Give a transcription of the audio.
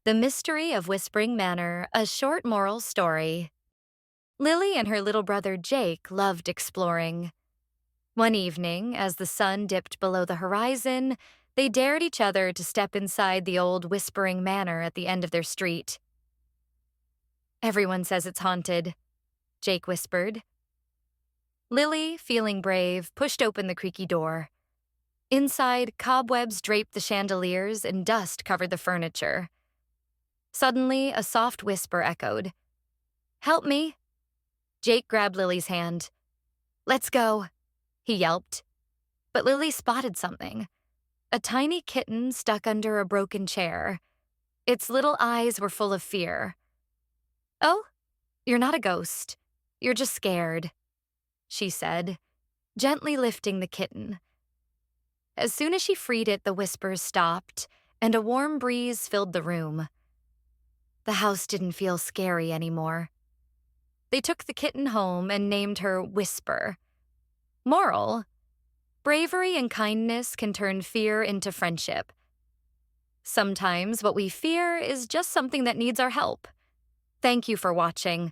The Mystery of Whispering Manor, a short moral story. Lily and her little brother Jake loved exploring. One evening, as the sun dipped below the horizon, they dared each other to step inside the old Whispering Manor at the end of their street. "Everyone says it's haunted," Jake whispered. Lily, feeling brave, pushed open the creaky door. Inside, cobwebs draped the chandeliers and dust covered the furniture. Suddenly, a soft whisper echoed. "Help me." Jake grabbed Lily's hand. "Let's go," he yelped. But Lily spotted something. A tiny kitten stuck under a broken chair. Its little eyes were full of fear. "Oh, you're not a ghost. You're just scared," she said, gently lifting the kitten. As soon as she freed it, the whispers stopped, and a warm breeze filled the room. The house didn't feel scary anymore. They took the kitten home and named her Whisper. Moral: bravery and kindness can turn fear into friendship. Sometimes what we fear is just something that needs our help. Thank you for watching.